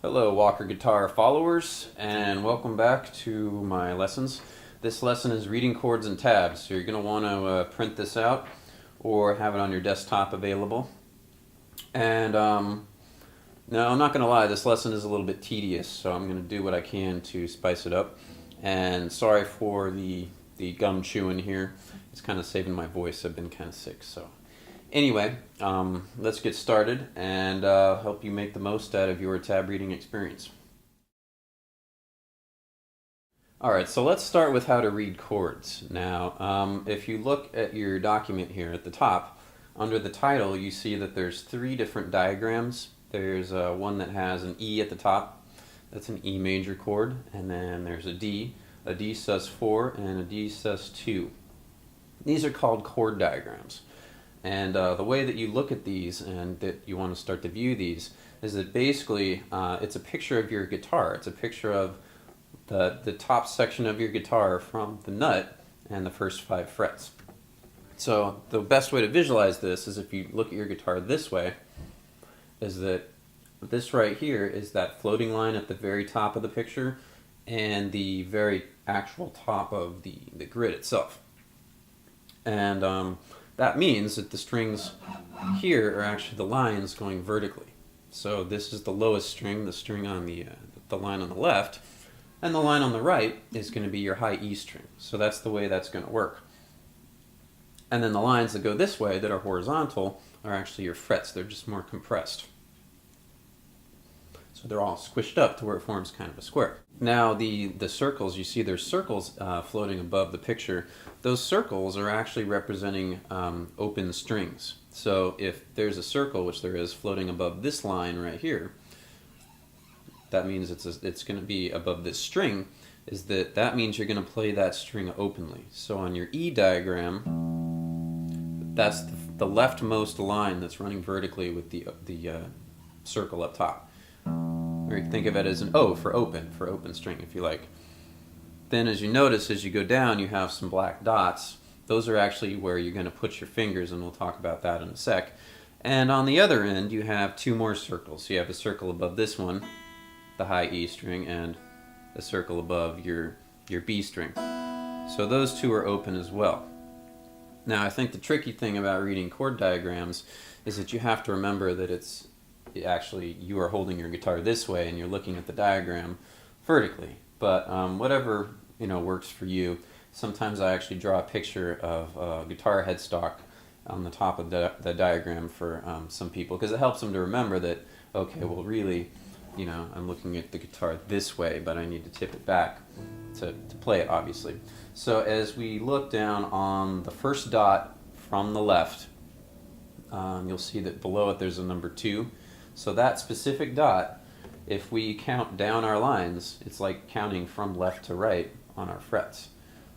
Hello Walker Guitar followers, and welcome back to my lessons. This lesson is reading chords and tabs, so you're going to want to print this out or have it on your desktop available. And now I'm not going to lie, this lesson is a little bit tedious, so I'm going to do what I can to spice it up. And sorry for the gum chewing here. It's kind of saving my voice. I've been kind of sick, so. Anyway, let's get started and help you make the most out of your tab reading experience. Alright, so let's start with how to read chords. Now, if you look at your document here at the top, under the title you see that there's three different diagrams. There's one that has an E at the top, that's an E major chord, and then there's a D sus4, and a D sus2. These are called chord diagrams. And the way that you look at these and that you want to start to view these is that basically it's a picture of your guitar. It's a picture of the top section of your guitar from the nut and the first 5 frets. So the best way to visualize this is if you look at your guitar this way, is that this right here is that floating line at the very top of the picture and the very actual top of the grid itself. And that means that the strings here are actually the lines going vertically. So this is the lowest string, the string on the line on the left, and the line on the right is going to be your high E string. So that's the way that's going to work. And then the lines that go this way that are horizontal are actually your frets. They're just more compressed. So they're all squished up to where it forms kind of a square. Now the circles, you see there's circles floating above the picture. Those circles are actually representing open strings. So if there's a circle, which there is, floating above this line right here, that means it's going to be above this string, that means you're going to play that string openly. So on your E diagram, that's the leftmost line that's running vertically with the circle up top. Or you can think of it as an O for open string if you like. Then as you notice, as you go down, you have some black dots. Those are actually where you're going to put your fingers, and we'll talk about that in a sec. And on the other end, you have 2 more circles. So you have a circle above this one, the high E string, and a circle above your B string. So those 2 are open as well. Now I think the tricky thing about reading chord diagrams is that you have to remember that actually you are holding your guitar this way and you're looking at the diagram vertically. But whatever works for you. Sometimes I actually draw a picture of a guitar headstock on the top of the diagram for some people, because it helps them to remember that, okay, well really, I'm looking at the guitar this way, but I need to tip it back to play it, obviously. So as we look down on the first dot from the left, you'll see that below it there's a number 2. So that specific dot, if we count down our lines, it's like counting from left to right on our frets.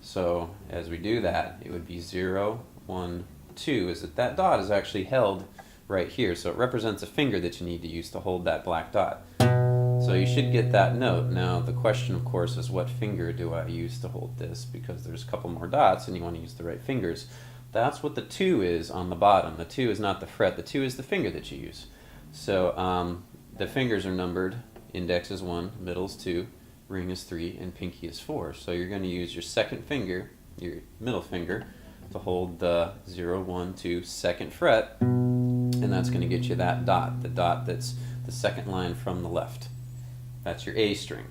So as we do that, it would be 0, 1, 2, is that dot is actually held right here. So it represents a finger that you need to use to hold that black dot. So you should get that note. Now the question, of course, is what finger do I use to hold this? Because there's a couple more dots and you want to use the right fingers. That's what the 2 is on the bottom. The 2 is not the fret, the 2 is the finger that you use. So the fingers are numbered. Index is 1, middle is 2, ring is 3, and pinky is 4. So you're going to use your second finger, your middle finger, to hold the 0, 1, 2 second fret, and that's going to get you that dot, the dot that's the second line from the left. That's your A string.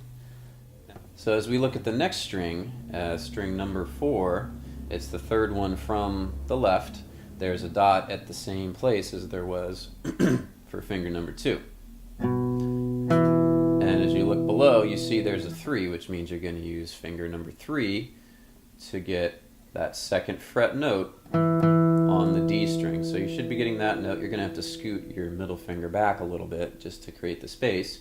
So as we look at the next string, string number 4, it's the third one from the left. There's a dot at the same place as there was for finger number 2. And as you look below, you see there's a 3, which means you're going to use finger number 3 to get that second fret note on the D string. So you should be getting that note. You're going to have to scoot your middle finger back a little bit just to create the space.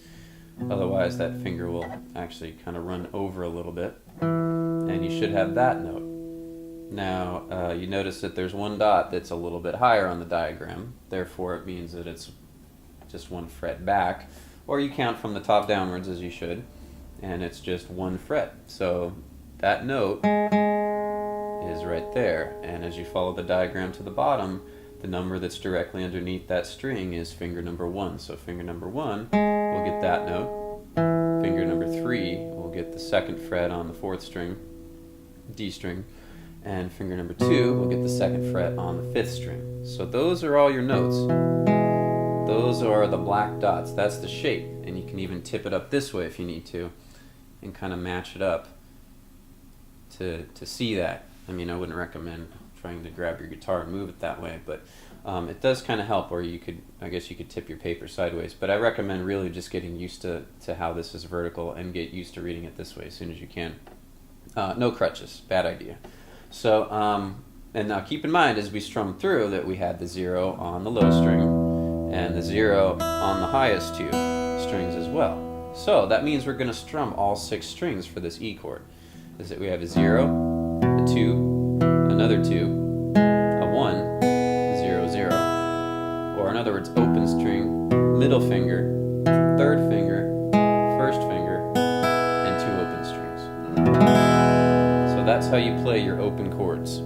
Otherwise that finger will actually kind of run over a little bit, and you should have that note. Now you notice that there's one dot that's a little bit higher on the diagram, therefore it means that it's just 1 fret back, or you count from the top downwards as you should, and it's just 1 fret. So that note is right there, and as you follow the diagram to the bottom, the number that's directly underneath that string is finger number 1. So finger number 1 will get that note, Finger number 3 will get the 2nd fret on the 4th string, D string, and finger number 2 will get the 2nd fret on the 5th string. So those are all your notes. Those are the black dots. That's the shape, and you can even tip it up this way if you need to, and kind of match it up to see that. I mean, I wouldn't recommend trying to grab your guitar and move it that way, but it does kind of help. Or you could, I guess you could tip your paper sideways, but I recommend really just getting used to how this is vertical and get used to reading it this way as soon as you can. No crutches, bad idea. So, and now keep in mind as we strum through that we had the 0 on the low string and the 0 on the highest 2 strings as well. So that means we're going to strum all 6 strings for this E chord. Is that we have a 0, a 2, another 2, a 1, a 0, 0. Or in other words, open string, middle finger, 3rd finger, 1st finger, and 2 open strings. So that's how you play your open chords.